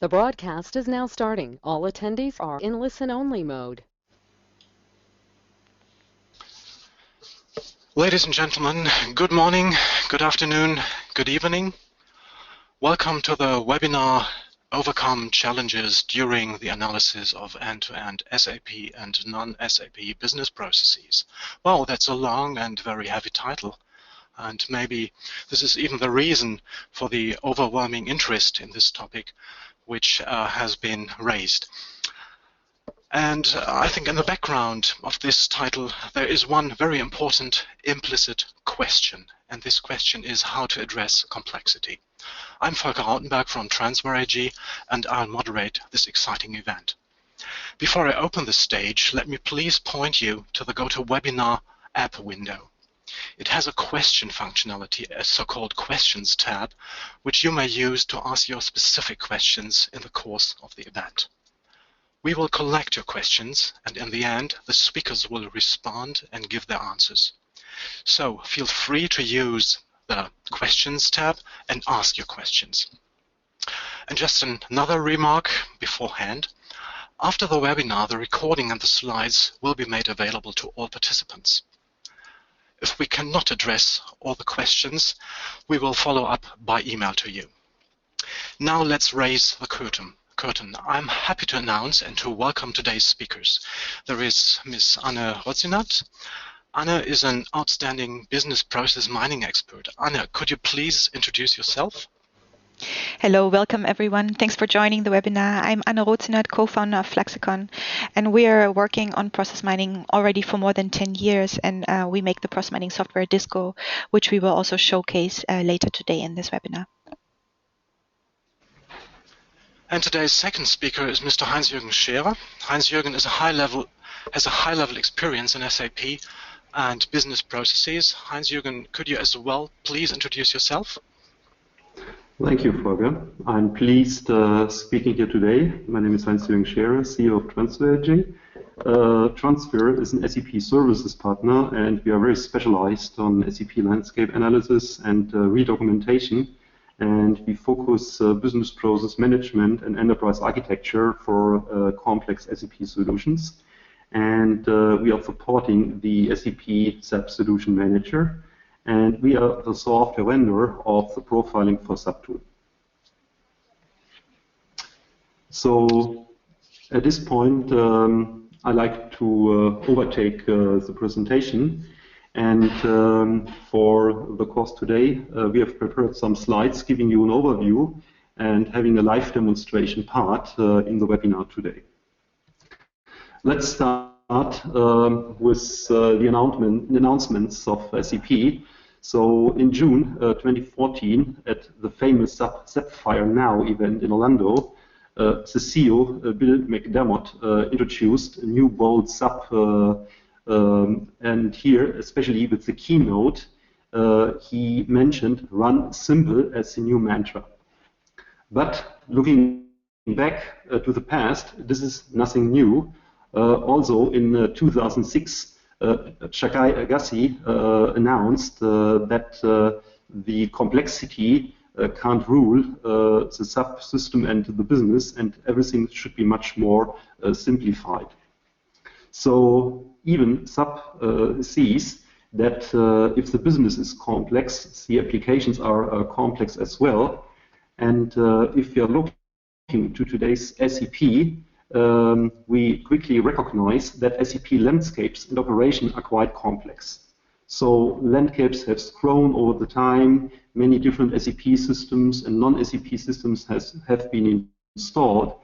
The broadcast is now starting. All attendees are in listen-only mode. Ladies and gentlemen, good morning, good afternoon, good evening. Welcome to the webinar Overcome Challenges During the Analysis of End-to-End SAP and Non-SAP Business Processes. Wow, that's a long and very heavy title. And maybe this is even the reason for the overwhelming interest in this topic, which has been raised. And I think in the background of this title, there is one very important implicit question. And this question is how to address complexity. I'm Volker Rautenberg from TransWare AG, and I'll moderate this exciting event. Before I open the stage, let me please point you to the GoToWebinar app window. It has a question functionality, a so-called questions tab, which you may use to ask your specific questions in the course of the event. We will collect your questions, and in the end, the speakers will respond and give their answers. So feel free to use the questions tab and ask your questions. And just another remark beforehand. After the webinar, the recording and the slides will be made available to all participants. If we cannot address all the questions, we will follow up by email to you. Now let's raise the curtain. I'm happy to announce and to welcome today's speakers. There is Ms. Anne Rozinat. Anne is an outstanding business process mining expert. Anne, could you please introduce yourself? Hello, welcome everyone. Thanks for joining the webinar. I'm Anne Rozinat, co-founder of Fluxicon, and we are working on process mining already for more than 10 years, and we make the process mining software Disco, which we will also showcase later today in this webinar. And today's second speaker is Mr. Heinz-Jürgen Scherer. Heinz-Jürgen has a high-level experience in SAP and business processes. Heinz-Jürgen, could you as well please introduce yourself? Thank you, Volker. I'm pleased speaking here today. My name is Heinz-Jürgen Scherer, CEO of TransWare AG. TransWare is an SAP services partner, and we are very specialized on SAP landscape analysis and redocumentation. And we focus business process management and enterprise architecture for complex SAP solutions. And we are supporting the SAP Solution Manager. And we are the software vendor of the profiling for SAP tool. So at this point, I'd like to overtake the presentation. And for the course today, we have prepared some slides giving you an overview and having a live demonstration part in the webinar today. Let's start with the announcements of SAP. So in June 2014, at the famous SAP Sapphire Now event in Orlando, the CEO, Bill McDermott, introduced a new bold SAP, and here, especially with the keynote, he mentioned run simple as the new mantra. But looking back to the past, this is nothing new. Also in 2006, Sakai Agassi announced that the complexity can't rule the SAP system and the business, and everything should be much more simplified. So even SAP sees that if the business is complex, the applications are complex as well. And if you're looking to today's SAP, we quickly recognize that SAP landscapes and operation are quite complex. So landscapes have grown over the time. Many different SAP systems and non-SAP systems have been installed.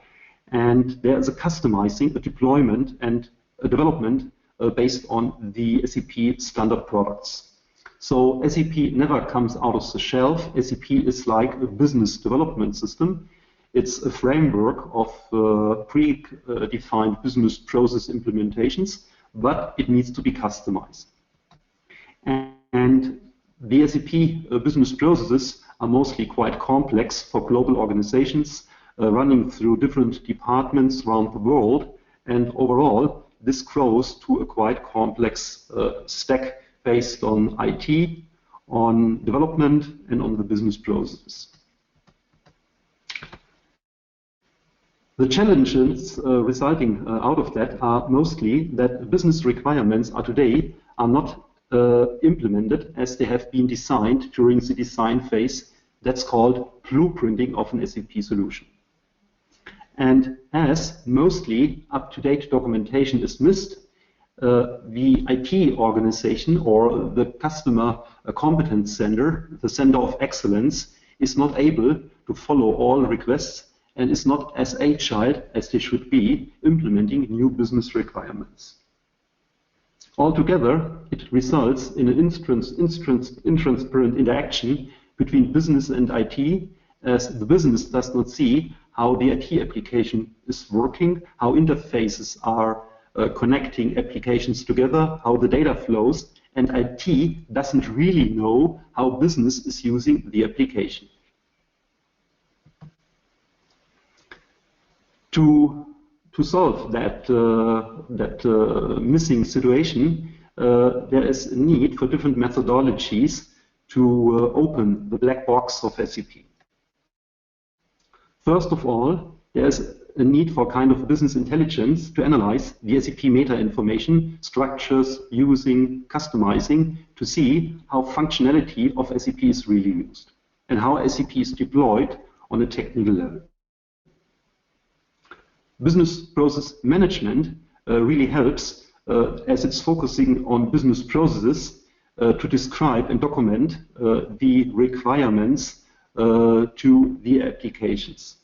And there is a customizing, a deployment, and a development based on the SAP standard products. So SAP never comes out of the shelf. SAP is like a business development system. It's a framework of pre-defined business process implementations, but it needs to be customized. And the SAP business processes are mostly quite complex for global organizations running through different departments around the world. And overall, this grows to a quite complex stack based on IT, on development, and on the business processes. The challenges resulting out of that are mostly that business requirements today are not implemented as they have been designed during the design phase. That's called blueprinting of an SAP solution. And as mostly up-to-date documentation is missed, the IT organization or the customer competence center, the center of excellence, is not able to follow all requests and is not as agile as they should be implementing new business requirements. Altogether, it results in an intransparent interaction between business and IT, as the business does not see how the IT application is working, how interfaces are connecting applications together, how the data flows, and IT doesn't really know how business is using the application. To solve that missing situation, there is a need for different methodologies to open the black box of SAP. First of all, there is a need for kind of business intelligence to analyze the SAP meta information, structures, using, customizing, to see how functionality of SAP is really used and how SAP is deployed on a technical level. Business process management really helps as it's focusing on business processes to describe and document the requirements to the applications.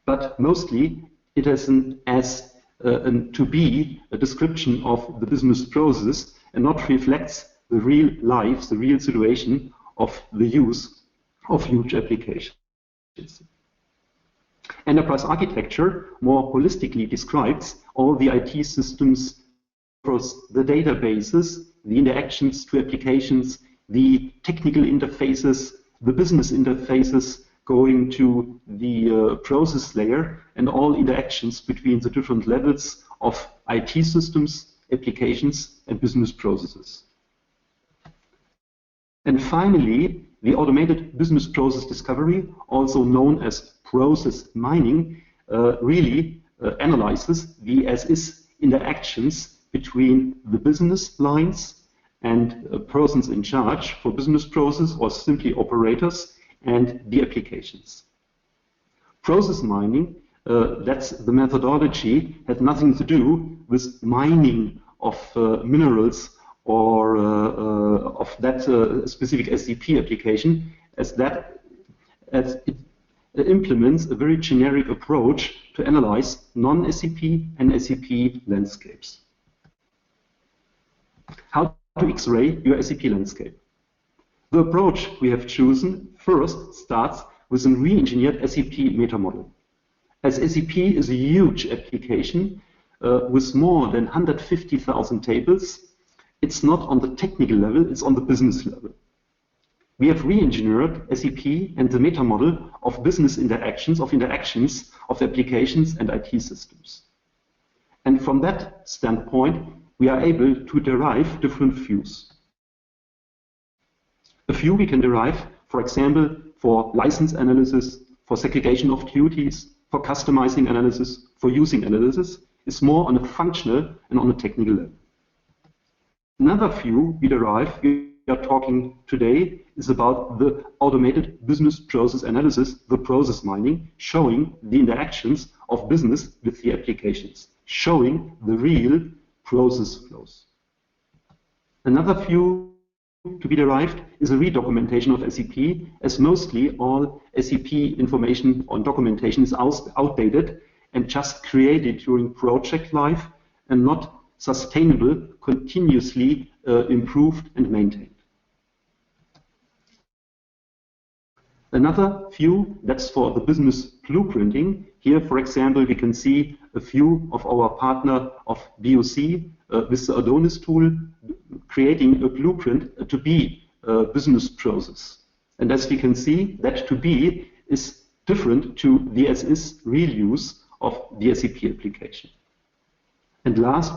But mostly it has a description of the business process and not reflects the real life, the real situation of the use of huge applications. Enterprise architecture more holistically describes all the IT systems across the databases, the interactions to applications, the technical interfaces, the business interfaces going to the process layer, and all interactions between the different levels of IT systems, applications, and business processes. And finally, the automated business process discovery, also known as process mining, really analyzes the as-is interactions between the business lines and persons in charge for business process, or simply operators, and the applications. Process mining, that's the methodology, has nothing to do with mining of minerals or of that specific SAP application, as it implements a very generic approach to analyze non-SAP and SAP landscapes. How to X-ray your SAP landscape? The approach we have chosen first starts with a re-engineered SAP meta model. As SAP is a huge application with more than 150,000 tables, it's not on the technical level, it's on the business level. We have re-engineered SAP and the meta model of business interactions, of applications and IT systems. And from that standpoint, we are able to derive different views. A view we can derive, for example, for license analysis, for segregation of duties, for customizing analysis, for using analysis, is more on a functional and on a technical level. Another view we derive, we are talking today, is about the automated business process analysis, the process mining, showing the interactions of business with the applications, showing the real process flows. Another view to be derived is a redocumentation of SAP, as mostly all SAP information on documentation is outdated and just created during project life and not sustainable, continuously improved and maintained. Another view, that's for the business blueprinting. Here, for example, we can see a view of our partner of BOC with the Adonis tool, creating a blueprint to be a business process. And as we can see, that to be is different to the as-is real use of the SAP application. And last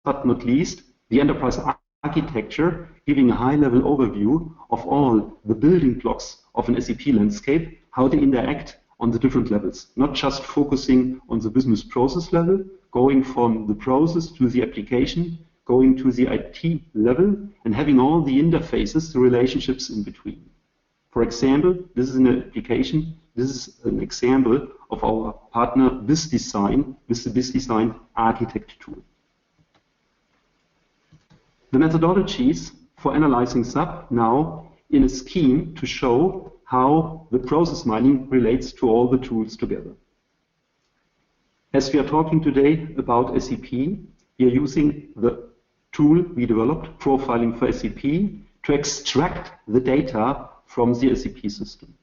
but not least, the enterprise architecture, giving a high-level overview of all the building blocks of an SAP landscape, how they interact on the different levels, not just focusing on the business process level, going from the process to the application, going to the IT level, and having all the interfaces, the relationships in between. For example, this is an application, this is an example of our partner BizDesign with the BizDesign architect tool. The methodologies for analyzing SAP now in a scheme to show how the process mining relates to all the tools together. As we are talking today about SAP, we are using the tool we developed, Profiling for SAP, to extract the data from the SAP system.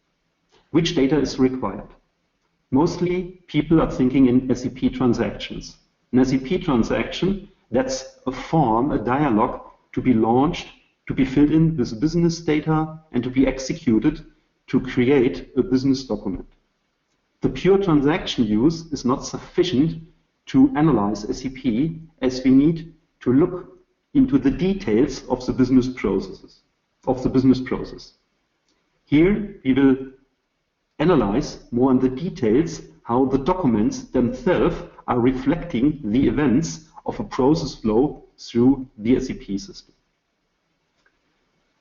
Which data is required? Mostly people are thinking in SAP transactions. An SAP transaction, that's a form, a dialogue to be launched, to be filled in with business data and to be executed to create a business document. The pure transaction use is not sufficient to analyze SAP, as we need to look into the details of the business processes, of the business process. Here we will analyze more in the details how the documents themselves are reflecting the events of a process flow through the SAP system.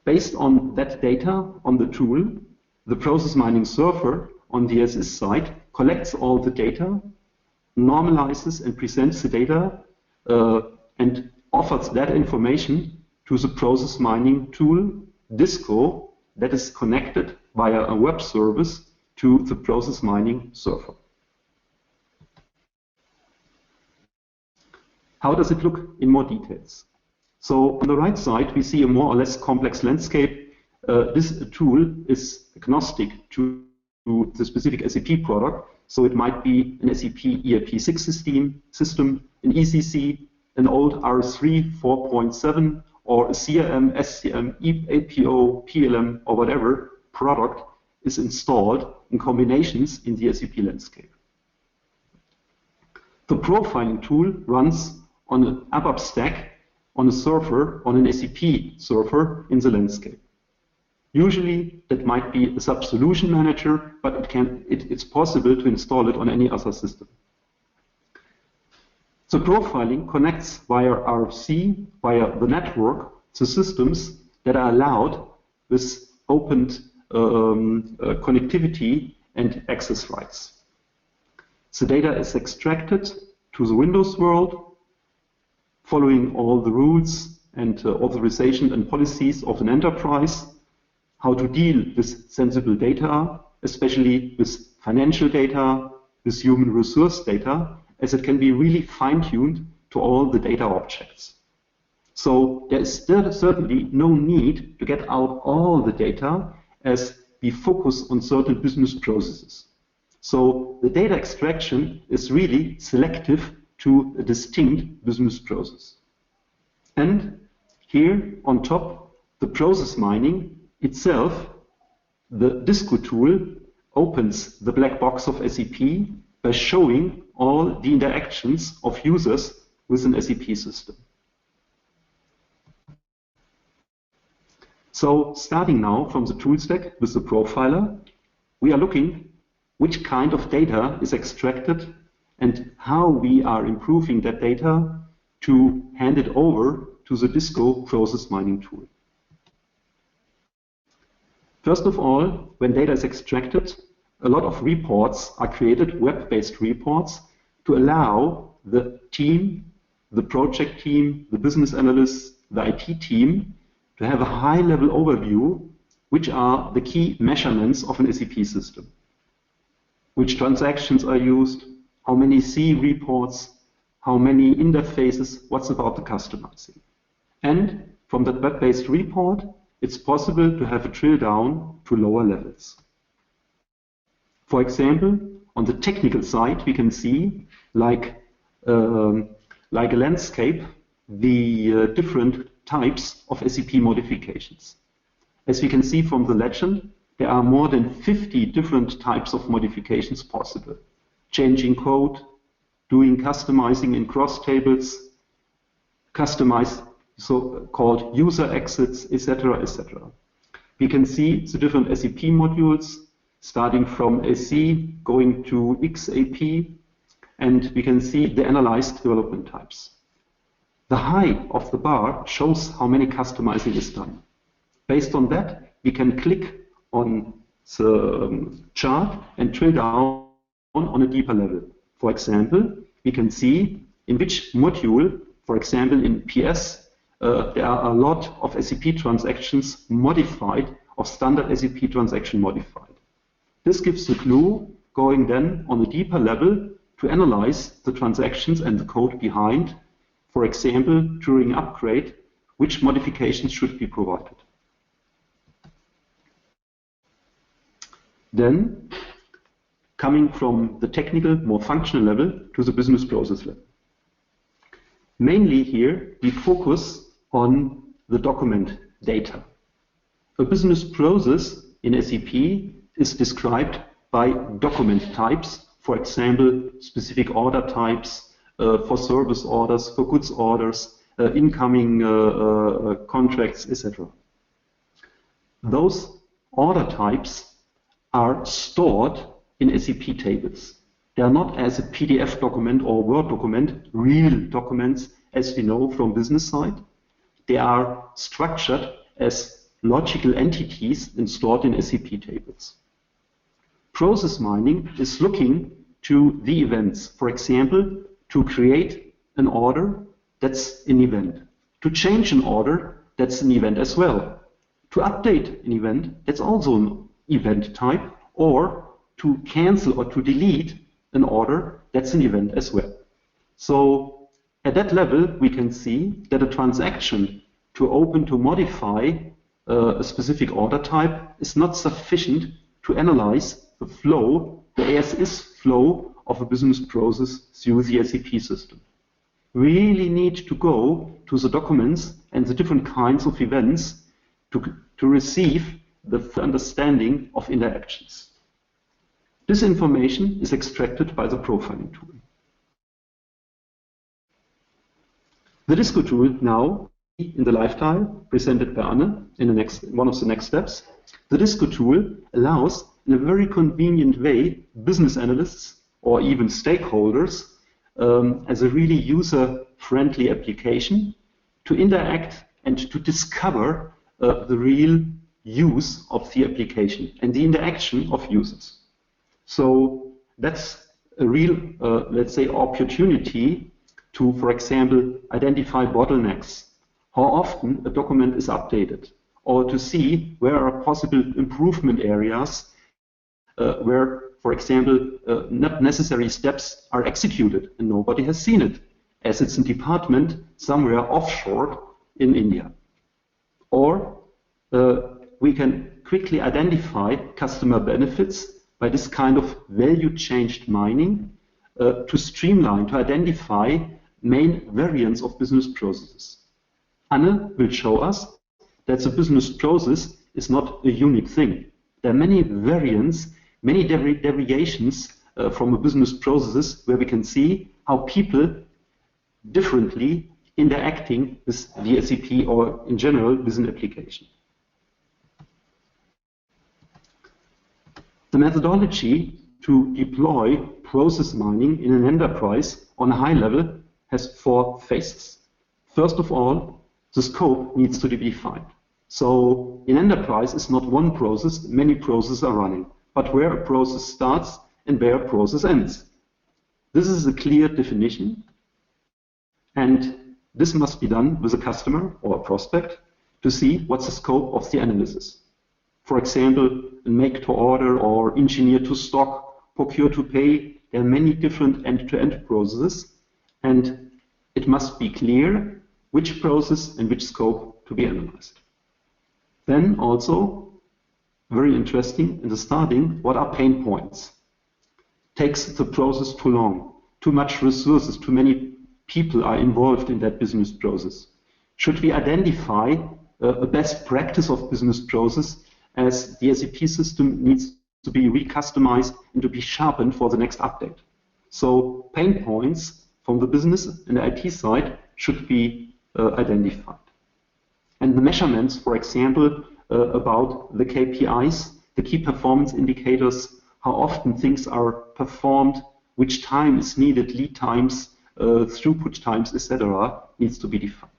Based on that data on the tool, the process mining server on the SS side collects all the data, normalizes and presents the data, and offers that information to the process mining tool, Disco, that is connected via a web service to the process mining server. How does it look in more details? So on the right side, we see a more or less complex landscape. This tool is agnostic to the specific SAP product. So it might be an SAP ERP6 system, an ECC, an old R3 4.7, or a CRM, SCM, APO, PLM, or whatever product is installed in combinations in the SAP landscape. The profiling tool runs on an ABAP stack on a server, on an SAP server in the landscape. Usually that might be a sub-solution manager, but it's possible to install it on any other system. The profiling connects via RFC, via the network, to systems that are allowed with open connectivity and access rights. The data is extracted to the Windows world, following all the rules and authorization and policies of an enterprise, how to deal with sensible data, especially with financial data, with human resource data, as it can be really fine-tuned to all the data objects. So there is certainly no need to get out all the data as we focus on certain business processes. So the data extraction is really selective to a distinct business process. And here on top, the process mining itself, the Disco tool opens the black box of SAP by showing all the interactions of users with an SAP system. So starting now from the tool stack with the profiler, we are looking which kind of data is extracted and how we are improving that data to hand it over to the Disco process mining tool. First of all, when data is extracted, a lot of reports are created, web-based reports, to allow the team, the project team, the business analysts, the IT team, to have a high-level overview, which are the key measurements of an SAP system. Which transactions are used, how many C reports, how many interfaces, what's about the customizing. And from that web-based report, it's possible to have a drill down to lower levels. For example, on the technical side, we can see, like a landscape, the different types of SAP modifications. As we can see from the legend, there are more than 50 different types of modifications possible. Changing code, doing customizing in cross tables, customized so-called user exits, etc., etc. We can see the different SAP modules, starting from SC, going to XAP, and we can see the analyzed development types. The high of the bar shows how many customizing is done. Based on that, we can click on the chart and drill down on a deeper level. For example, we can see in which module, for example in PS, there are a lot of SAP transactions modified, of standard SAP transaction modified. This gives the clue going then on a deeper level to analyze the transactions and the code behind. For example, during upgrade, which modifications should be provided. Then, coming from the technical, more functional level to the business process level. Mainly here, we focus on the document data. A business process in SAP is described by document types, for example, specific order types, for service orders, for goods orders, incoming contracts, etc. Those order types are stored in SAP tables. They are not as a PDF document or Word document, real documents as we know from business side. They are structured as logical entities and stored in SAP tables. Process mining is looking to the events. For example, to create an order, that's an event. To change an order, that's an event as well. To update an event, that's also an event type, or to cancel or to delete an order, that's an event as well. So at that level, we can see that a transaction to open to modify a specific order type is not sufficient to analyze the flow, the as-is flow of a business process through the SAP system. We really need to go to the documents and the different kinds of events to receive the understanding of interactions. This information is extracted by the profiling tool. The Disco tool now, in the live tile presented by Anne in the one of the next steps, the Disco tool allows in a very convenient way business analysts or even stakeholders as a really user-friendly application to interact and to discover the real use of the application and the interaction of users. So that's a real, let's say, opportunity to, for example, identify bottlenecks, how often a document is updated, or to see where are possible improvement areas where, for example, not necessary steps are executed and nobody has seen it, as it's a department somewhere offshore in India. Or we can quickly identify customer benefits by this kind of value-changed mining to streamline, to identify main variants of business processes. Anne will show us that the business process is not a unique thing. There are many variants, many deviations from a business processes where we can see how people differently interacting with the SAP or in general with an application. The methodology to deploy process mining in an enterprise on a high level has 4 phases. First of all, the scope needs to be defined. So in enterprise, it's not one process, many processes are running, but where a process starts and where a process ends. This is a clear definition, and this must be done with a customer or a prospect to see what's the scope of the analysis. For example, make to order or engineer to stock, procure to pay. There are many different end-to-end processes, and it must be clear which process and which scope to be analyzed. Then also, very interesting in the starting, what are pain points? Takes the process too long, too much resources, too many people are involved in that business process. Should we identify a best practice of business process as the SAP system needs to be recustomized and to be sharpened for the next update? So pain points from the business and the IT side should be identified. And the measurements, for example, about the KPIs the key performance indicators, how often things are performed, which time is needed, lead times, throughput times, etc., needs to be defined.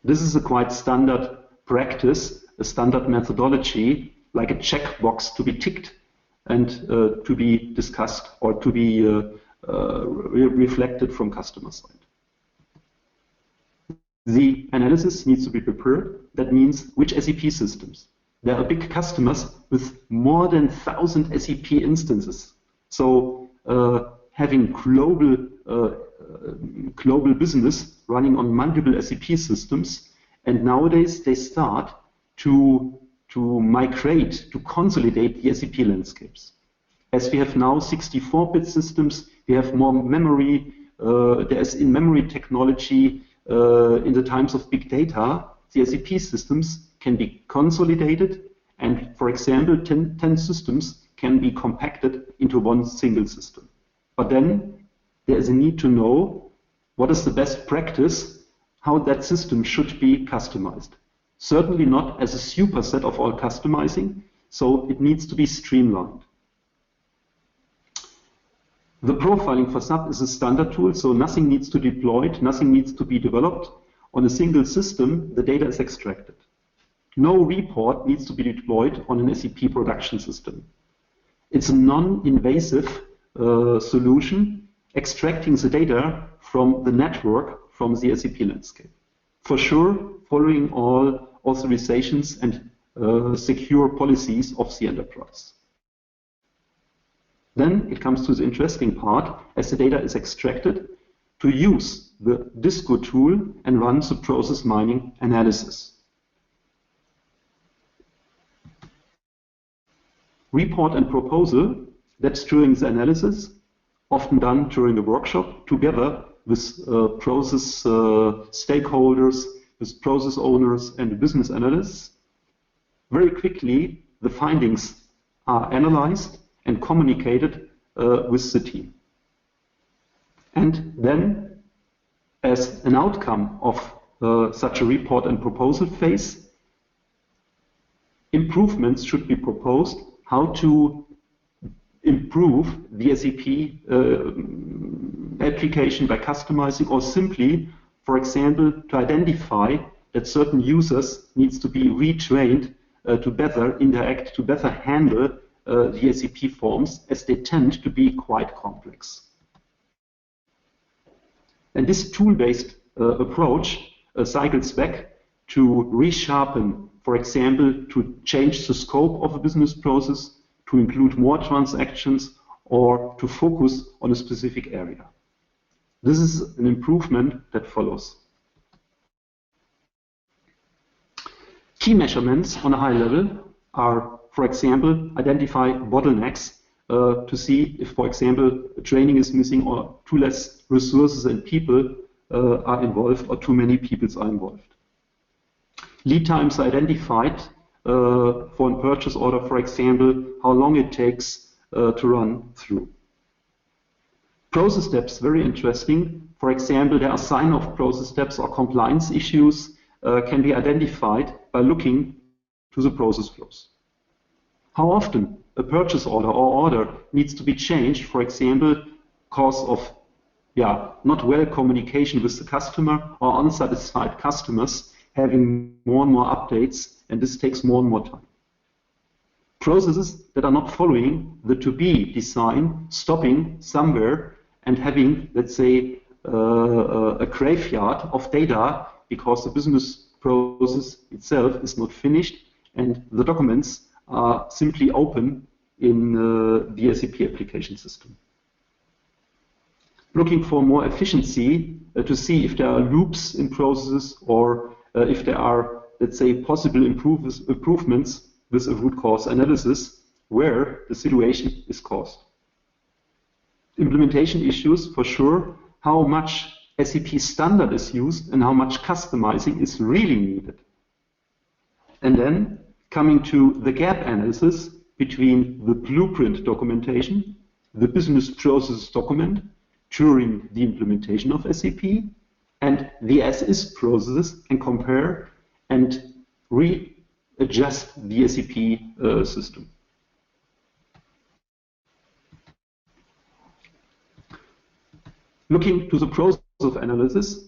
This is a quite standard practice, a standard methodology, like a checkbox to be ticked and to be discussed or to be reflected from customer side. The analysis needs to be prepared. That means which SAP systems. There are big customers with more than 1,000 SAP instances. So having global business running on multiple SAP systems, and nowadays they start to migrate, to consolidate the SAP landscapes. As we have now 64-bit systems, we have more memory, there's in-memory technology. In the times of big data, the SAP systems can be consolidated, and for example, 10 systems can be compacted into one single system. But then there is a need to know what is the best practice, how that system should be customized. Certainly not as a superset of all customizing, so it needs to be streamlined. The profiling for SAP is a standard tool, so nothing needs to be deployed, nothing needs to be developed. On a single system, the data is extracted. No report needs to be deployed on an SAP production system. It's a non-invasive solution, extracting the data from the network, from the SAP landscape. For sure, following all authorizations and secure policies of the enterprise. Then it comes to the interesting part, as the data is extracted, to use the DISCO tool and run the process mining analysis. Report and proposal, that's during the analysis, often done during a workshop, together with process stakeholders, with process owners and business analysts. Very quickly, the findings are analyzed and communicated with the team. And then, as an outcome of such a report and proposal phase, improvements should be proposed, how to improve the SAP application by customizing, or simply, for example, to identify that certain users needs to be retrained to better interact, to better handle the SAP forms, as they tend to be quite complex. And this tool-based approach cycles back to resharpen, for example, to change the scope of a business process, to include more transactions, or to focus on a specific area. This is an improvement that follows. Key measurements on a high level are, for example, identify bottlenecks to see if, for example, training is missing or too less resources and people are involved, or too many people are involved. Lead times are identified for a purchase order, for example, how long it takes to run through. Process steps, very interesting. For example, there are sign-off process steps or compliance issues can be identified by looking to the process flows. How often a purchase order or order needs to be changed, for example, because of not well communication with the customer or unsatisfied customers having more and more updates, and this takes more and more time. Processes that are not following the to-be design, stopping somewhere and having, let's say, a graveyard of data because the business process itself is not finished and the documents are simply open in the SAP application system. Looking for more efficiency to see if there are loops in processes or if there are, let's say, possible improvements with a root cause analysis where the situation is caused. Implementation issues, for sure, how much SAP standard is used and how much customizing is really needed. And then coming to the gap analysis between the blueprint documentation, the business process document during the implementation of SAP, and the as-is processes, and compare and adjust the SAP system. Looking to the process of analysis,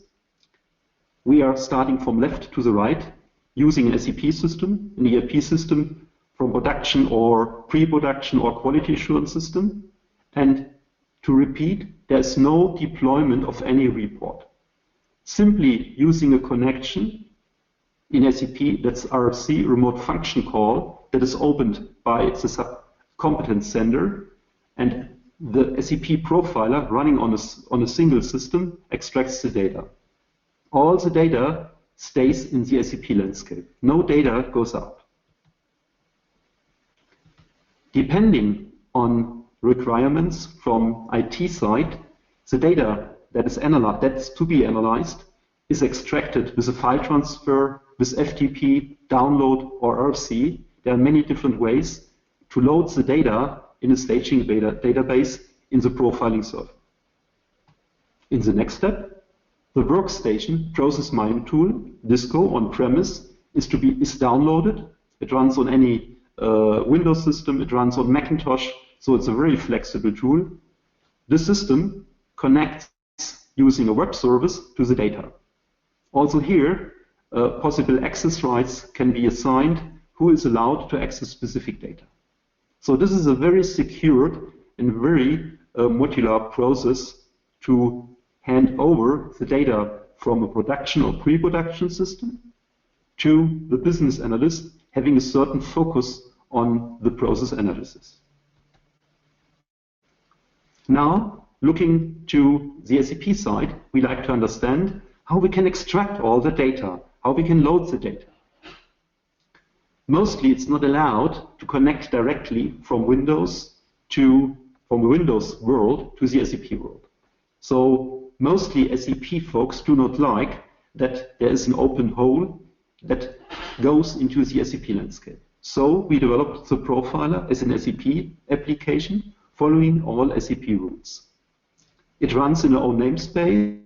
we are starting from left to the right, using an SAP system, an ERP system, from production or pre-production or quality assurance system. And to repeat, there's no deployment of any report. Simply using a connection in SAP, that's RFC, remote function call, that is opened by the sub-competence center, and the SAP profiler running on a single system extracts the data. All the data stays in the SAP landscape. No data goes out. Depending on requirements from IT side, the data that's to be analyzed is extracted with a file transfer, with FTP, download, or RFC. There are many different ways to load the data in a staging database in the profiling server. In the next step, the workstation process mining tool, Disco on-premise, is downloaded. It runs on any Windows system, it runs on Macintosh, so it's a very flexible tool. The system connects using a web service to the data. Also here, possible access rights can be assigned, who is allowed to access specific data. So this is a very secured and very modular process to hand over the data from a production or pre-production system to the business analyst having a certain focus on the process analysis. Now, looking to the SAP side, we like to understand how we can extract all the data, how we can load the data. Mostly, it's not allowed to connect directly from Windows world to the SAP world. So mostly SAP folks do not like that there is an open hole that goes into the SAP landscape. So we developed the profiler as an SAP application following all SAP rules. It runs in our own namespace,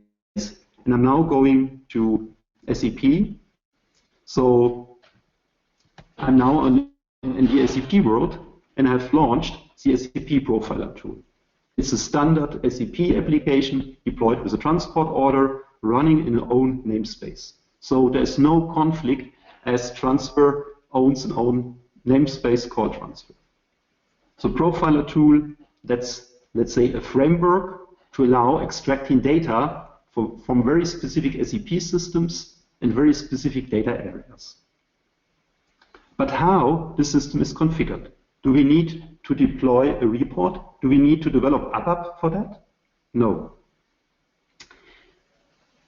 and I'm now going to SAP. So I'm now in the SAP world, and I've launched the SAP profiler tool. It's a standard SAP application deployed with a transport order running in our own namespace. So there's no conflict as TransWare owns an own namespace called TransWare. So profiler tool, that's, let's say, a framework to allow extracting data from very specific SAP systems and very specific data areas. But how the system is configured? Do we need to deploy a report? Do we need to develop ABAP for that? No.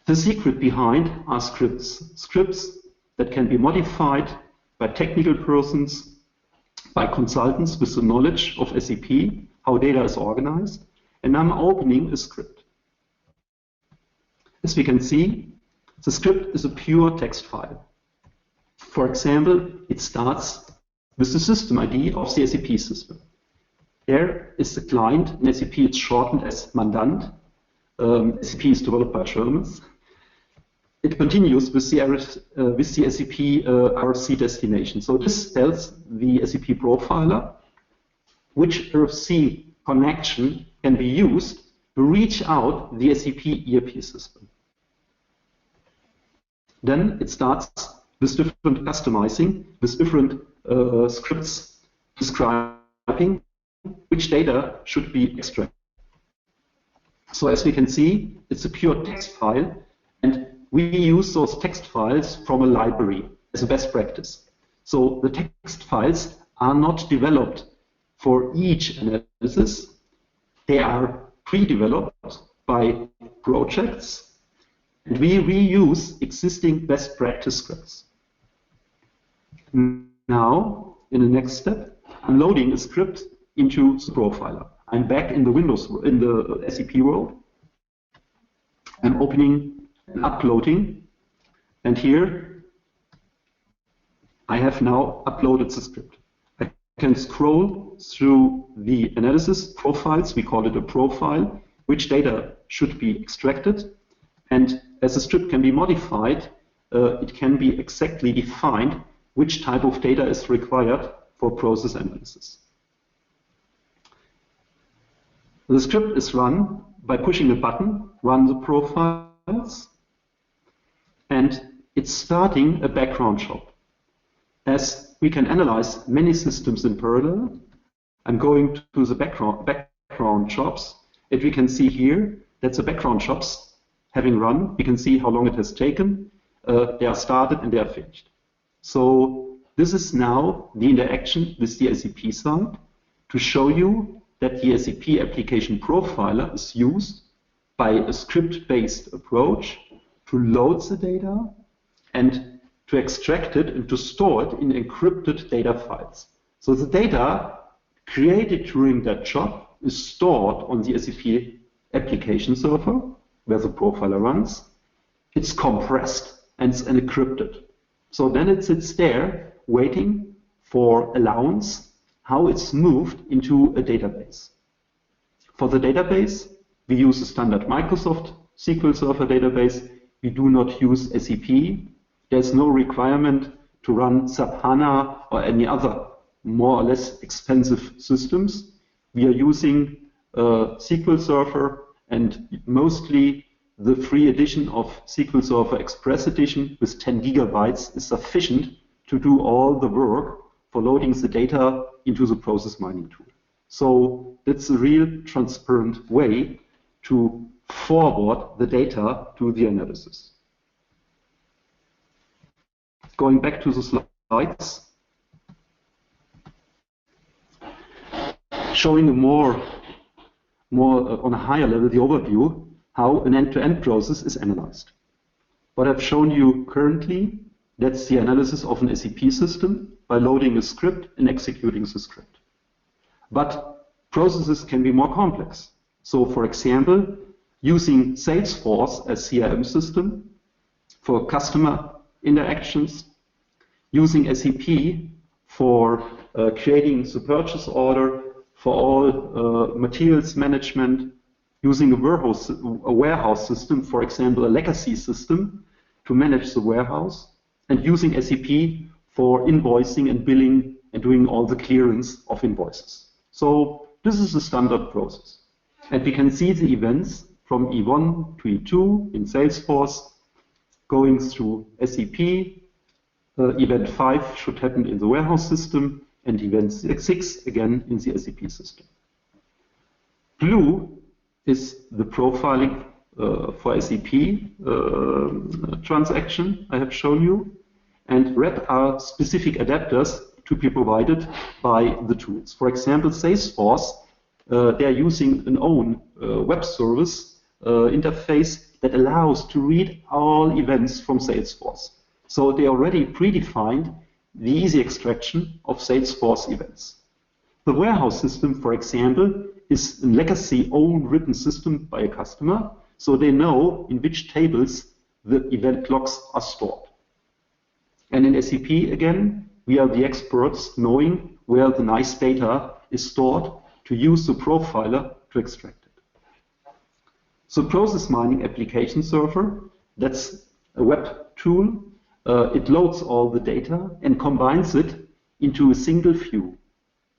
The secret behind are scripts. Scripts that can be modified by technical persons, by consultants with the knowledge of SAP, how data is organized. And I'm opening a script. As we can see, the script is a pure text file. For example, it starts with the system ID of the SAP system. There is the client. In SAP, it's shortened as Mandant. SAP is developed by Germans. It continues with the SAP RFC destination. So this tells the SAP profiler which RFC connection can be used to reach out the SAP ERP system. Then it starts with different customizing, with different scripts describing which data should be extracted. So as we can see, it's a pure text file, and we use those text files from a library as a best practice. So the text files are not developed for each analysis. They are pre-developed by projects, and we reuse existing best practice scripts. Now, in the next step, I'm loading a script into the profiler. I'm back in the SAP world. I'm opening and uploading, and here I have now uploaded the script. I can scroll through the analysis profiles, we call it a profile, which data should be extracted, and as the script can be modified, it can be exactly defined which type of data is required for process analysis. The script is run by pushing a button, run the profiles, and it's starting a background job. As we can analyze many systems in parallel, I'm going to the background jobs, and we can see here that the background jobs having run, we can see how long it has taken. They are started and they are finished. So this is now the interaction with the SAP side to show you that the SAP application profiler is used by a script-based approach to load the data and to extract it and to store it in encrypted data files. So the data created during that job is stored on the SAP application server where the profiler runs. It's compressed and it's encrypted. So then it sits there waiting for allowance, how it's moved into a database. For the database, we use a standard Microsoft SQL Server database. We do not use SAP. There's no requirement to run SAP HANA or any other more or less expensive systems. We are using SQL Server, and mostly the free edition of SQL Server Express Edition with 10 gigabytes is sufficient to do all the work for loading the data into the process mining tool. So that's a real transparent way to forward the data to the analysis. Going back to the slides, showing more on a higher level the overview how an end-to-end process is analyzed. What I've shown you currently, that's the analysis of an SAP system by loading a script and executing the script. But processes can be more complex. So for example, using Salesforce as CRM system for customer interactions, using SAP for creating the purchase order for all materials management, using a warehouse system, for example, a legacy system to manage the warehouse, and using SAP for invoicing and billing and doing all the clearance of invoices. So this is a standard process. And we can see the events from E1 to E2 in Salesforce going through SAP. Event 5 should happen in the warehouse system, and event 6 again in the SAP system. Blue is the profiling for SAP transaction I have shown you, and red are specific adapters to be provided by the tools. For example, Salesforce, they are using an own web service interface that allows to read all events from Salesforce. So they already predefined the easy extraction of Salesforce events. The warehouse system, for example, is a legacy own written system by a customer, so they know in which tables the event logs are stored. And in SAP, again, we are the experts knowing where the nice data is stored to use the profiler to extract it. So process mining application server, that's a web tool. It loads all the data and combines it into a single view.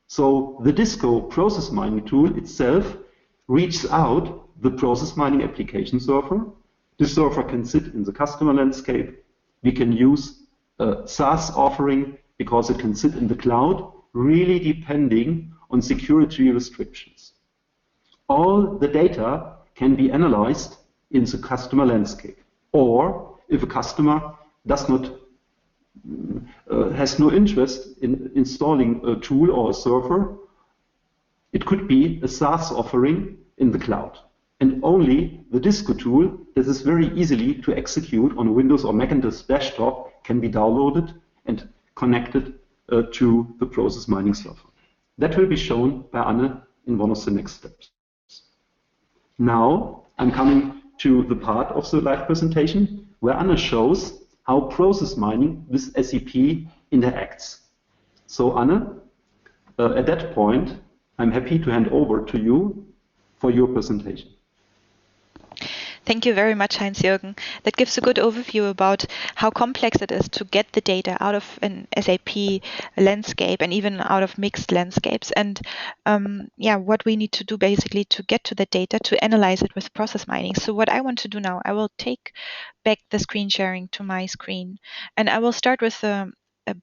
So the Disco process mining tool itself reaches out the process mining application server. The server can sit in the customer landscape. We can use a SaaS offering because it can sit in the cloud, really depending on security restrictions. All the data can be analyzed in the customer landscape. Or if a customer does not has no interest in installing a tool or a server, it could be a SaaS offering in the cloud. And only the Disco tool that is very easily to execute on a Windows or Macintosh desktop can be downloaded and connected to the process mining server. That will be shown by Anne in one of the next steps. Now I'm coming to the part of the live presentation where Anne shows how process mining with SAP interacts. So Anne, at that point, I'm happy to hand over to you for your presentation. Thank you very much, Heinz-Jürgen. That gives a good overview about how complex it is to get the data out of an SAP landscape and even out of mixed landscapes. And what we need to do basically to get to the data, to analyze it with process mining. So what I want to do now, I will take back the screen sharing to my screen. And I will start with a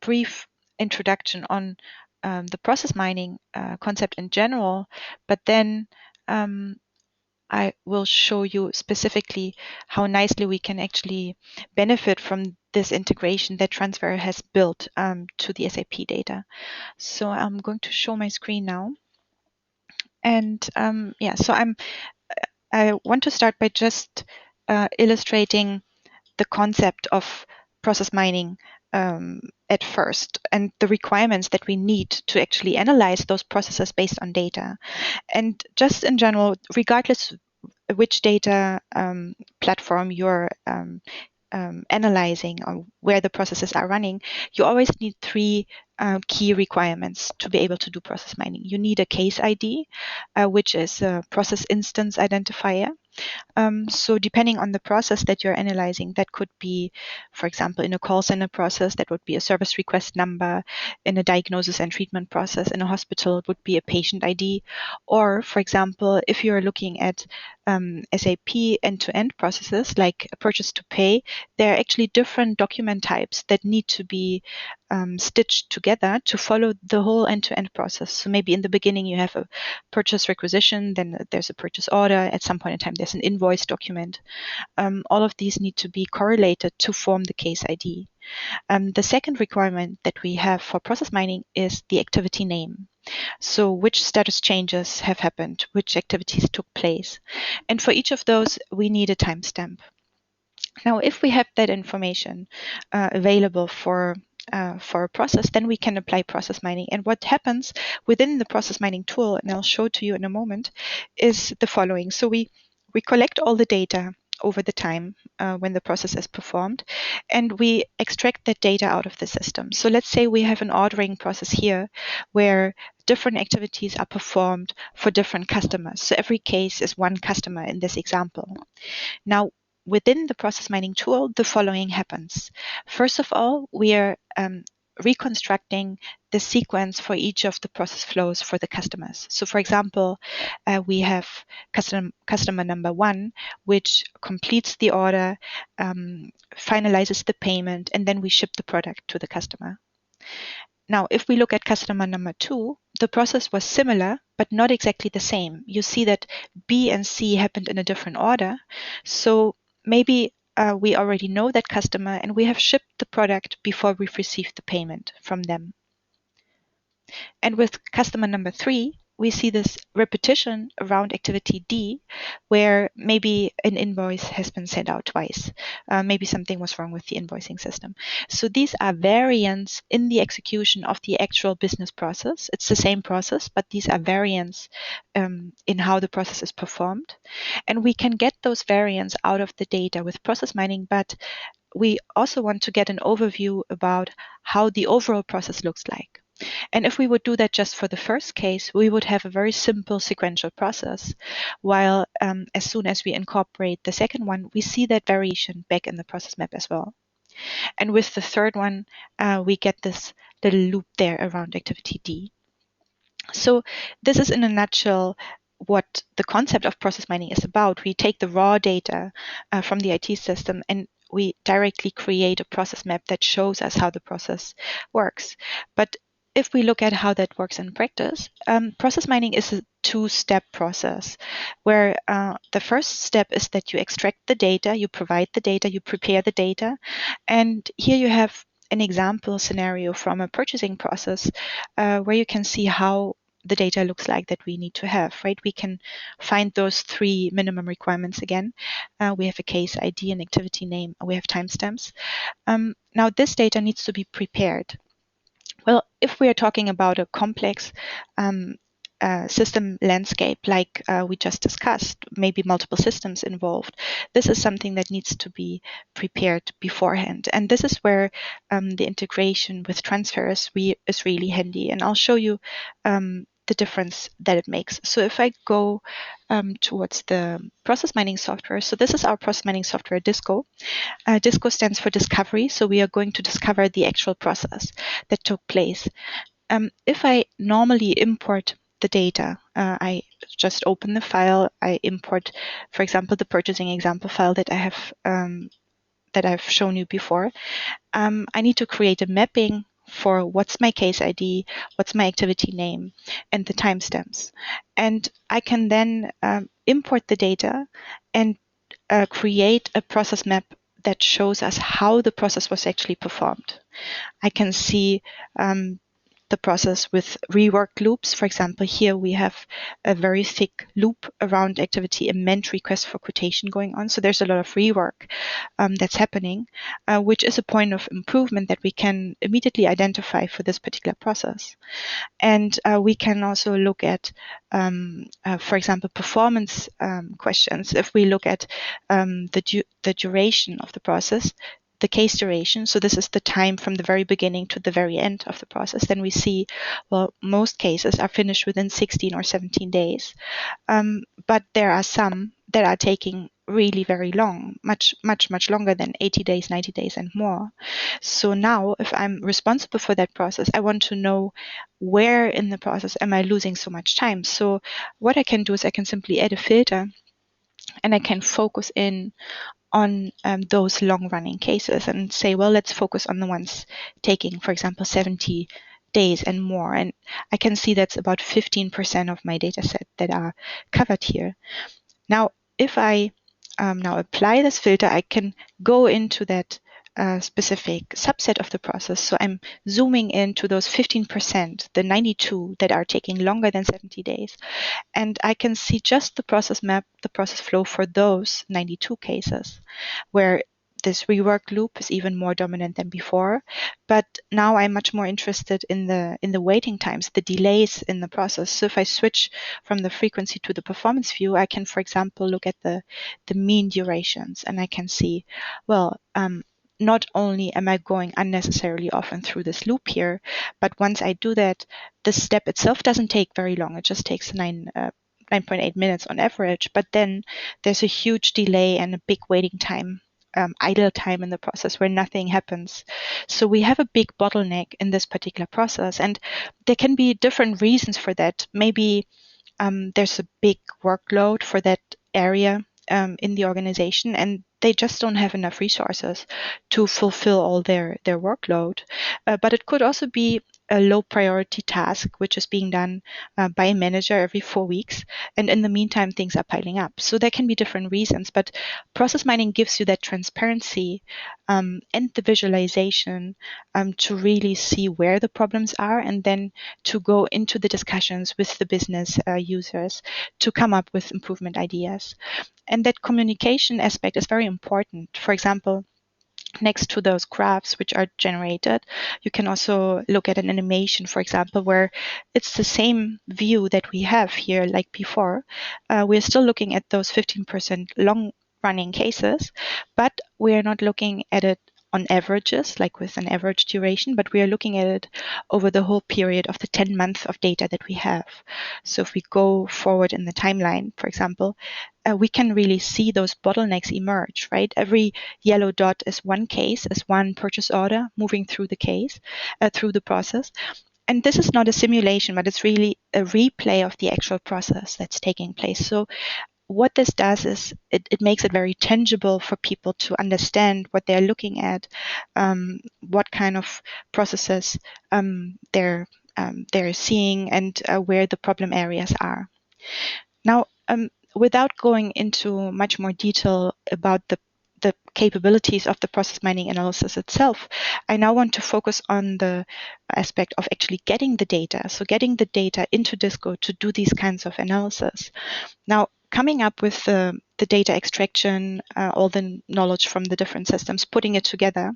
brief introduction on the process mining concept in general, but then I will show you specifically how nicely we can actually benefit from this integration that TransWare has built to the SAP data. So I'm going to show my screen now. And I want to start by just illustrating the concept of process mining at first and the requirements that we need to actually analyze those processes based on data. And just in general, regardless which data platform you're analyzing or where the processes are running, you always need three key requirements to be able to do process mining. You need a case ID, which is a process instance identifier. So depending on the process that you're analyzing, that could be, for example, in a call center process, that would be a service request number. In a diagnosis and treatment process in a hospital, it would be a patient ID. Or, for example, if you're looking at SAP end-to-end processes like purchase to pay, there are actually different document types that need to be stitched together to follow the whole end-to-end process. So maybe in the beginning you have a purchase requisition, then there's a purchase order, at some point in time there's an invoice document. All of these need to be correlated to form the case ID. The second requirement that we have for process mining is the activity name. So which status changes have happened, which activities took place. And for each of those, we need a timestamp. Now, if we have that information available for a process, then we can apply process mining. And what happens within the process mining tool, and I'll show to you in a moment, is the following. So we collect all the data over the time when the process is performed, and we extract that data out of the system. So let's say we have an ordering process here where different activities are performed for different customers. So every case is one customer in this example. Now, within the process mining tool, the following happens. First of all, we are reconstructing the sequence for each of the process flows for the customers. So for example, we have customer number 1, which completes the order, finalizes the payment, and then we ship the product to the customer. Now, if we look at customer number 2, the process was similar, but not exactly the same. You see that B and C happened in a different order. So maybe we already know that customer and we have shipped the product before we've received the payment from them. And with customer number 3, we see this repetition around activity D, where maybe an invoice has been sent out twice. Maybe something was wrong with the invoicing system. So these are variants in the execution of the actual business process. It's the same process, but these are variants in how the process is performed. And we can get those variants out of the data with process mining, but we also want to get an overview about how the overall process looks like. And if we would do that just for the first case, we would have a very simple sequential process, while as soon as we incorporate the second one, we see that variation back in the process map as well. And with the third one, we get this little loop there around activity D. So this is in a nutshell what the concept of process mining is about. We take the raw data from the IT system and we directly create a process map that shows us how the process works. But if we look at how that works in practice, process mining is a two-step process where the first step is that you extract the data, you provide the data, you prepare the data. And here you have an example scenario from a purchasing process where you can see how the data looks like that we need to have, right? We can find those 3 minimum requirements again. We have a case ID, an activity name, we have timestamps. Now this data needs to be prepared. Well, if we are talking about a complex system landscape like we just discussed, maybe multiple systems involved, this is something that needs to be prepared beforehand. And this is where the integration with TransWare is really handy. And I'll show you the difference that it makes. So if I go towards the process mining software, so this is our process mining software, Disco. Disco stands for discovery, so we are going to discover the actual process that took place. If I normally import the data, I just open the file, I import, for example, the purchasing example file that I've shown you before. I need to create a mapping for what's my case ID, what's my activity name, and the timestamps. And I can then import the data and create a process map that shows us how the process was actually performed. I can see the process with rework loops. For example, here we have a very thick loop around activity amend request for quotation going on. So there's a lot of rework that's happening, which is a point of improvement that we can immediately identify for this particular process. And we can also look at, for example, performance questions. If we look at the duration of the process, the case duration, so this is the time from the very beginning to the very end of the process, then we see, well, most cases are finished within 16 or 17 days. But there are some that are taking really very long, much longer than 80 days, 90 days and more. So now if I'm responsible for that process, I want to know where in the process am I losing so much time. So what I can do is I can simply add a filter and I can focus in on those long-running cases and say, well, let's focus on the ones taking, for example, 70 days and more. And I can see that's about 15% of my data set that are covered here. Now, if I now apply this filter, I can go into that specific subset of the process. So I'm zooming into those 15%, the 92 that are taking longer than 70 days. And I can see just the process map, the process flow for those 92 cases, where this rework loop is even more dominant than before. But now I'm much more interested in the waiting times, the delays in the process. So if I switch from the frequency to the performance view, I can, for example, look at the mean durations, and I can see, well, not only am I going unnecessarily often through this loop here, but once I do that, the step itself doesn't take very long. It just takes 9.8 minutes on average, but then there's a huge delay and a big waiting time, idle time in the process where nothing happens. So we have a big bottleneck in this particular process, and there can be different reasons for that. Maybe there's a big workload for that area in the organization, and they just don't have enough resources to fulfill all their workload. But it could also be a low priority task, which is being done by a manager every 4 weeks. And in the meantime, things are piling up. So there can be different reasons, but process mining gives you that transparency and the visualization to really see where the problems are, and then to go into the discussions with the business users to come up with improvement ideas. And that communication aspect is very important. For example, next to those graphs which are generated, you can also look at an animation, for example, where it's the same view that we have here like before. We're still looking at those 15% long running cases, but we are not looking at it on averages, like with an average duration, but we are looking at it over the whole period of the 10 months of data that we have. So if we go forward in the timeline, for example, we can really see those bottlenecks emerge, right? Every yellow dot is one case, is one purchase order moving through the case, through the process. And this is not a simulation, but it's really a replay of the actual process that's taking place. So what this does is it makes it very tangible for people to understand what they're looking at, what kind of processes they're seeing, and where the problem areas are. Now, without going into much more detail about the capabilities of the process mining analysis itself, I now want to focus on the aspect of actually getting the data. So getting the data into Disco to do these kinds of analysis. Now, coming up with the data extraction, all the knowledge from the different systems, putting it together,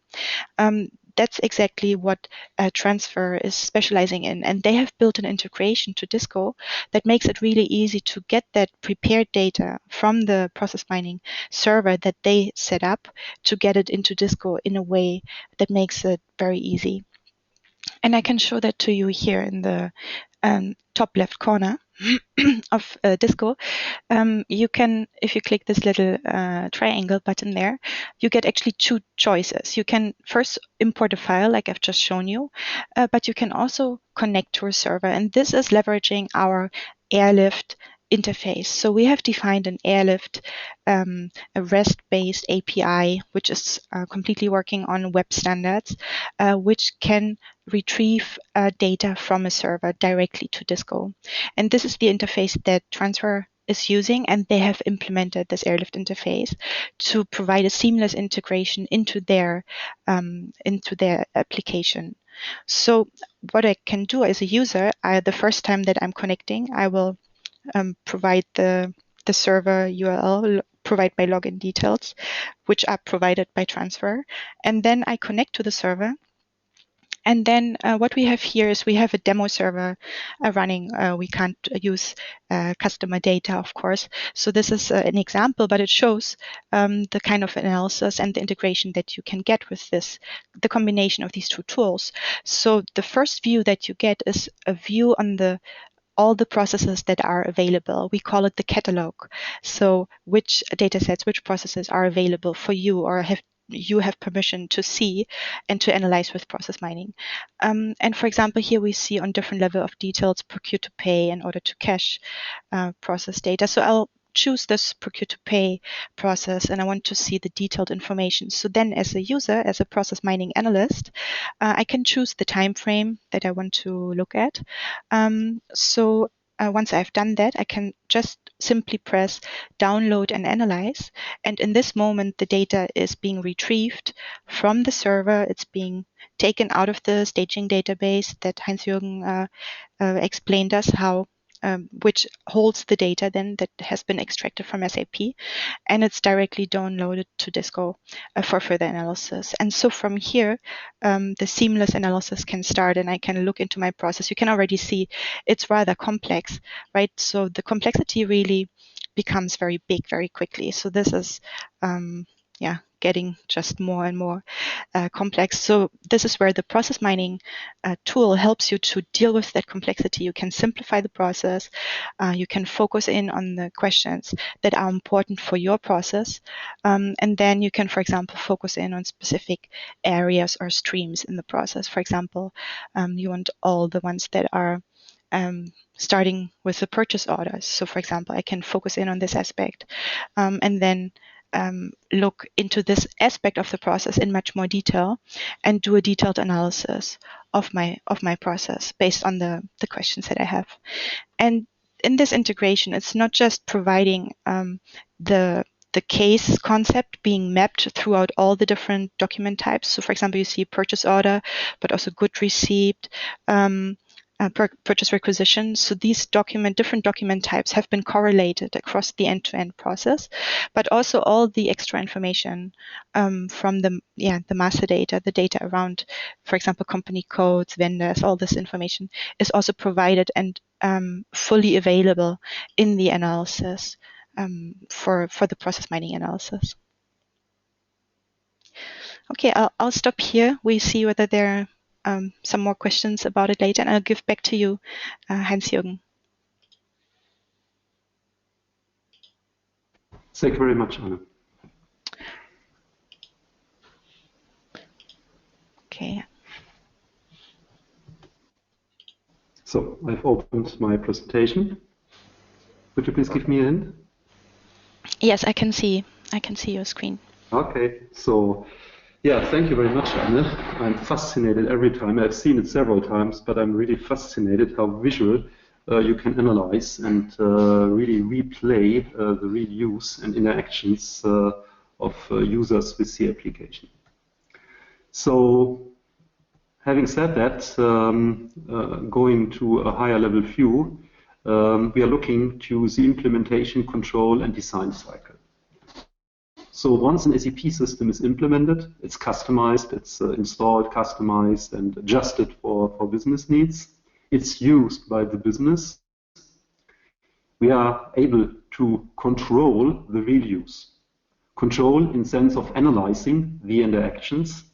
that's exactly what TransWare is specializing in. And they have built an integration to Disco that makes it really easy to get that prepared data from the process mining server that they set up to get it into Disco in a way that makes it very easy. And I can show that to you here in the top left corner of Disco, you can, if you click this little triangle button there, you get actually two choices. You can first import a file like I've just shown you, but you can also connect to a server. And this is leveraging our Airlift interface. So we have defined an Airlift, a REST-based API, which is completely working on web standards, which can retrieve data from a server directly to Disco. And this is the interface that TransWare is using, and they have implemented this Airlift interface to provide a seamless integration into their application. So what I can do as a user, the first time that I'm connecting, I will provide the server URL, provide my login details, which are provided by TransWare, and then I connect to the server. And then what we have here is we have a demo server running. We can't use customer data, of course. So this is an example, but it shows the kind of analysis and the integration that you can get with this, the combination of these two tools. So the first view that you get is a view on all the processes that are available. We call it the catalog. So which data sets, which processes are available for you or you have permission to see and to analyze with process mining. And for example, here we see on different level of details, procure to pay in order to cache process data. So I'll choose this procure to pay process and I want to see the detailed information. So then as a user, as a process mining analyst, I can choose the time frame that I want to look at. Once I've done that, I can just simply press download and analyze. And in this moment, the data is being retrieved from the server. It's being taken out of the staging database that Heinz-Jürgen explained us how, which holds the data then that has been extracted from SAP, and it's directly downloaded to Disco for further analysis. And so from here, the seamless analysis can start and I can look into my process. You can already see it's rather complex, right? So the complexity really becomes very big very quickly. So this is, getting just more and more complex. So this is where the process mining tool helps you to deal with that complexity. You can simplify the process. You can focus in on the questions that are important for your process. And then you can, for example, focus in on specific areas or streams in the process. For example, you want all the ones that are starting with the purchase orders. So for example, I can focus in on this aspect and then look into this aspect of the process in much more detail and do a detailed analysis of my process based on the questions that I have. And in this integration, it's not just providing the case concept being mapped throughout all the different document types. So for example, you see purchase order, but also good receipt, purchase requisition. So these different document types have been correlated across the end-to-end process, but also all the extra information from the master data, the data around, for example, company codes, vendors, all this information is also provided and fully available in the analysis for the process mining analysis. Okay, I'll stop here. We see whether there are some more questions about it later, and I'll give back to you, Heinz-Jürgen. Thank you very much, Anna. Okay. So I've opened my presentation. Could you please give me a hint? Yes, I can see your screen. Okay, so yeah, thank you very much, Anne. I'm fascinated every time. I've seen it several times, but I'm really fascinated how visual you can analyze and really replay the real use and interactions of users with the application. So having said that, going to a higher level view, we are looking to the implementation, control, and design cycle. So once an SAP system is implemented, it's customized, it's installed, customized, and adjusted for business needs. It's used by the business. We are able to control the real use. Control in sense of analyzing the interactions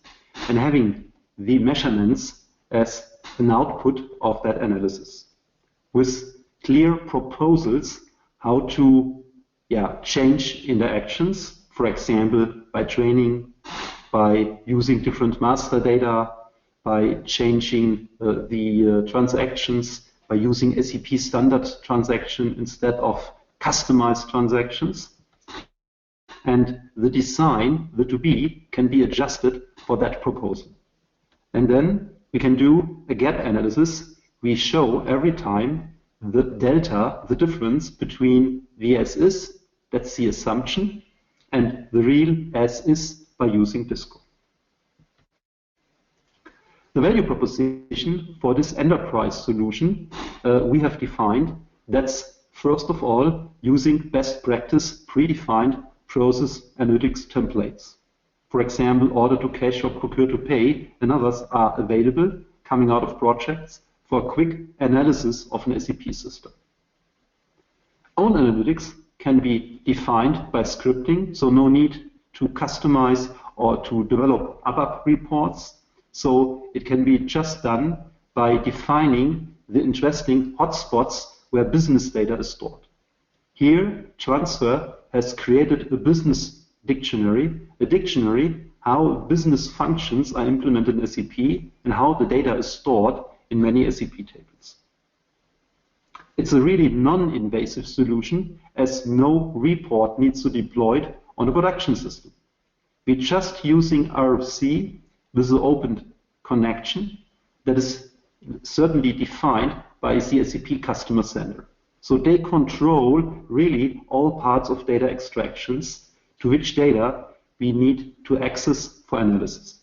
and having the measurements as an output of that analysis. with clear proposals how to change interactions, for example, by training, by using different master data, by changing the transactions, by using SAP standard transaction instead of customized transactions. And the design, the to-be, can be adjusted for that proposal. And then we can do a gap analysis. We show every time the delta, the difference between the as is, that's the assumption, and the real as is by using Disco. The value proposition for this enterprise solution we have defined. That's first of all using best practice predefined process analytics templates. For example, order to cash or procure to pay and others are available coming out of projects for a quick analysis of an SAP system. Own analytics can be defined by scripting, so no need to customize or to develop ABAP reports. So it can be just done by defining the interesting hotspots where business data is stored. Here, TransWare has created a business dictionary, how business functions are implemented in SAP and how the data is stored in many SAP tables. It's a really non-invasive solution as no report needs to be deployed on a production system. We're just using RFC with the open connection that is certainly defined by the SAP Customer Center. So they control really all parts of data extractions to which data we need to access for analysis.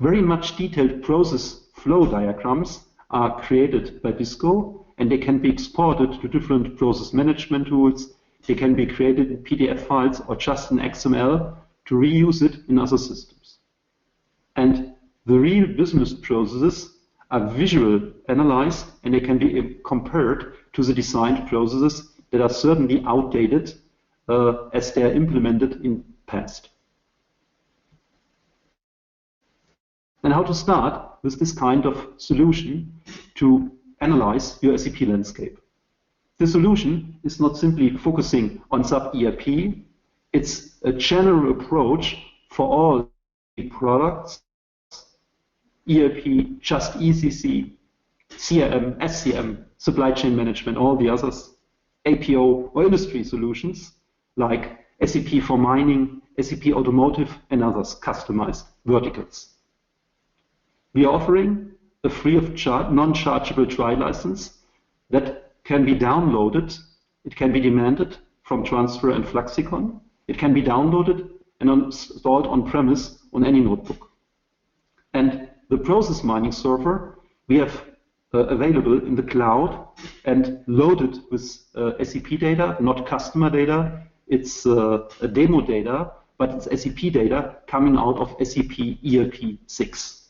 Very much detailed process flow diagrams are created by Disco, and they can be exported to different process management tools. They can be created in PDF files or just in XML to reuse it in other systems. And the real business processes are visually analyzed, and they can be compared to the designed processes that are certainly outdated as they are implemented in past. And how to start with this kind of solution to analyze your SAP landscape. The solution is not simply focusing on SAP ERP, it's a general approach for all products, ERP, just ECC, CRM, SCM, supply chain management, all the others, APO or industry solutions like SAP for mining, SAP automotive and others customized verticals. We are offering a free of charge, non-chargeable trial license that can be downloaded. It can be demanded from TransWare and Fluxicon. It can be downloaded and installed on-premise on any notebook. And the process mining server we have available in the cloud and loaded with SAP data, not customer data. It's a demo data, but it's SAP data coming out of SAP ERP 6.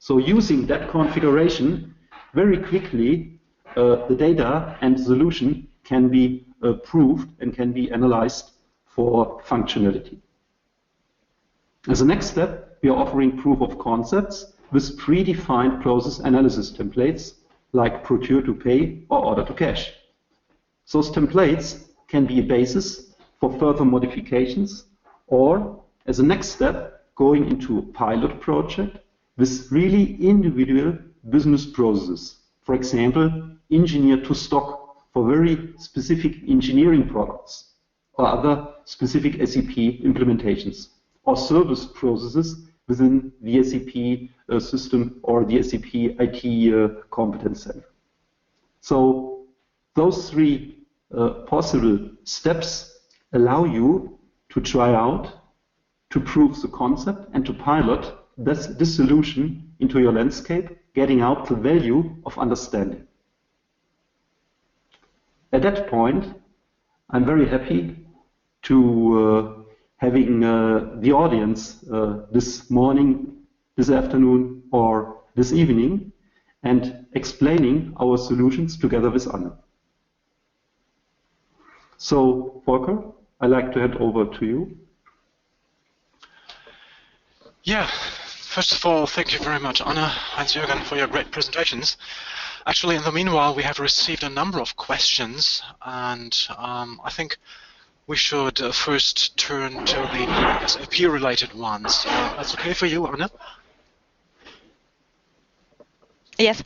So using that configuration, very quickly the data and solution can be proved and can be analyzed for functionality. As a next step, we are offering proof of concepts with predefined process analysis templates like procure to pay or order to cash. Those templates can be a basis for further modifications or, as a next step, going into a pilot project with really individual business processes. For example, engineer to stock for very specific engineering products or other specific SAP implementations or service processes within the SAP system or the SAP IT competence center. So those three possible steps allow you to try out, to prove the concept, and to pilot this solution into your landscape, getting out the value of understanding. At that point, I'm very happy to having the audience this morning, this afternoon, or this evening, and explaining our solutions together with Anne. So, Volker, I'd like to hand over to you. Yeah, first of all, thank you very much, Anna, Heinz-Jürgen, for your great presentations. Actually, in the meanwhile, we have received a number of questions, and I think we should first turn to the SAP-related ones. That's okay for you, Anna? Yes.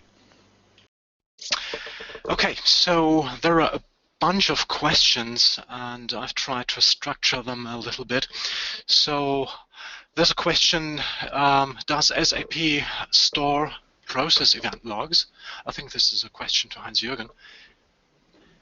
Okay, so there are a bunch of questions, and I've tried to structure them a little bit. So there's a question, does SAP store process event logs? I think this is a question to Heinz-Jürgen.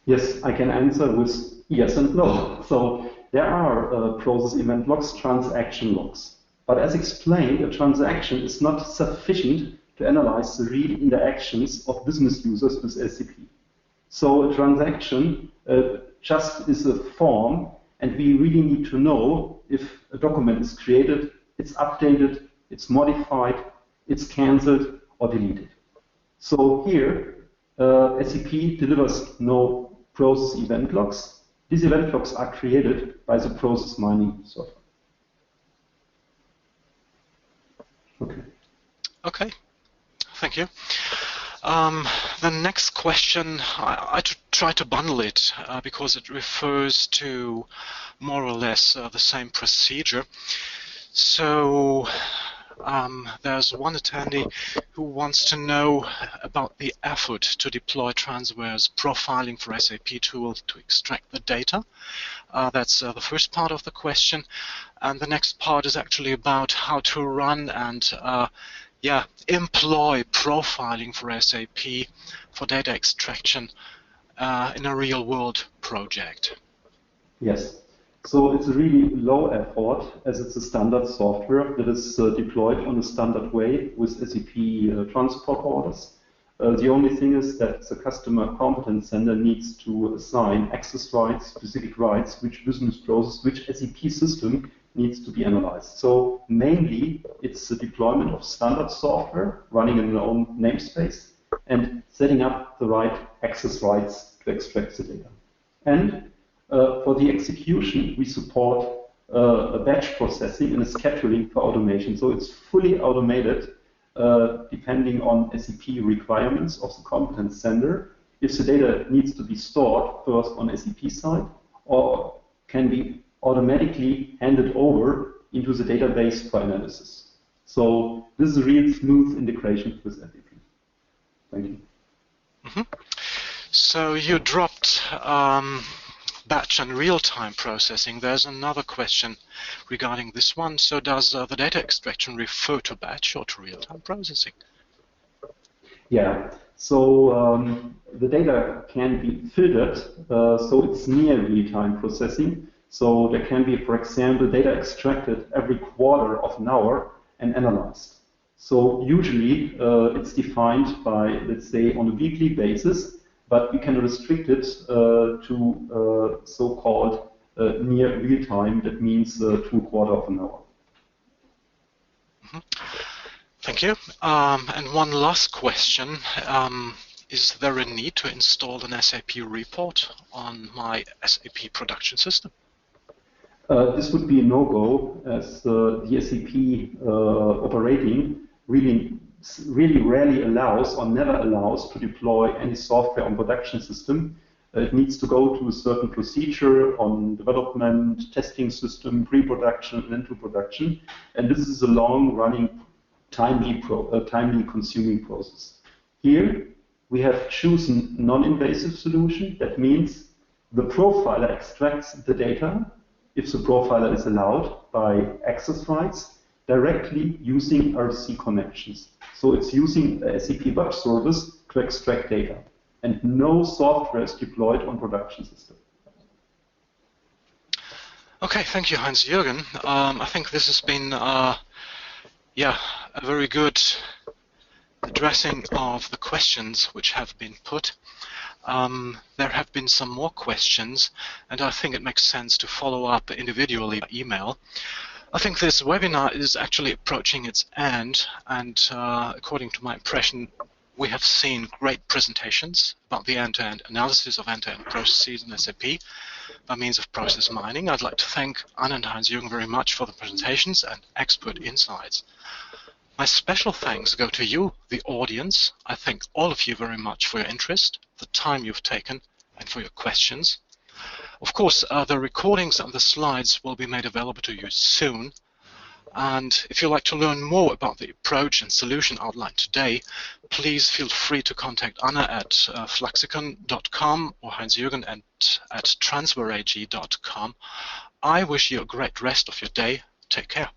Yes, I can answer with yes and no. So there are process event logs, transaction logs. But as explained, a transaction is not sufficient to analyze the real interactions of business users with SAP. So a transaction just is a form, and we really need to know if a document is created, it's updated, it's modified, it's cancelled or deleted. So here, SAP delivers no process event logs. These event logs are created by the process mining software. Okay. Okay, thank you. The next question, I try to bundle it because it refers to more or less the same procedure. So there's one attendee who wants to know about the effort to deploy TransWare's profiling for SAP tool to extract the data. That's the first part of the question. And the next part is actually about how to run and employ profiling for SAP for data extraction in a real-world project. Yes. So it's a really low effort, as it's a standard software that is deployed on a standard way with SAP transport orders. The only thing is that the customer competence center needs to assign access rights, specific rights, which business process, which SAP system needs to be analyzed. So mainly it's the deployment of standard software running in their own namespace and setting up the right access rights to extract the data. And for the execution, we support a batch processing and a scheduling for automation. So it's fully automated depending on SAP requirements of the competence center. If the data needs to be stored first on SAP side or can be automatically handed over into the database for analysis. So this is a real smooth integration with SAP. Thank you. Mm-hmm. So you dropped batch and real-time processing. There's another question regarding this one. So does the data extraction refer to batch or to real-time processing? Yeah, so the data can be filtered, so it's near real-time processing. So there can be, for example, data extracted every quarter of an hour and analyzed. So usually it's defined by, let's say, on a weekly basis, but we can restrict it to so-called near real-time. That means to a quarter of an hour. Mm-hmm. Thank you. And one last question. Is there a need to install an SAP report on my SAP production system? This would be a no-go, as the SAP operating really rarely allows or never allows to deploy any software on production system. It needs to go to a certain procedure on development, testing system, pre-production, and into production. And this is a long-running, time-consuming process. Here, we have chosen non-invasive solution. That means the profiler extracts the data, if the profiler is allowed, by access rights, directly using RC connections. So it's using a SAP web service to extract data. And no software is deployed on production system. Okay, thank you, Heinz-Jürgen. I think this has been a very good addressing of the questions which have been put. There have been some more questions, and I think it makes sense to follow up individually by email. I think this webinar is actually approaching its end, and according to my impression, we have seen great presentations about the end-to-end analysis of end-to-end processes in SAP by means of process mining. I'd like to thank Anna and Heinz-Jürgen very much for the presentations and expert insights. My special thanks go to you, the audience. I thank all of you very much for your interest, the time you've taken, and for your questions. Of course, the recordings and the slides will be made available to you soon. And if you'd like to learn more about the approach and solution outlined today, please feel free to contact Anna at fluxicon.com or Heinz-Jürgen at transwareag.com. I wish you a great rest of your day. Take care.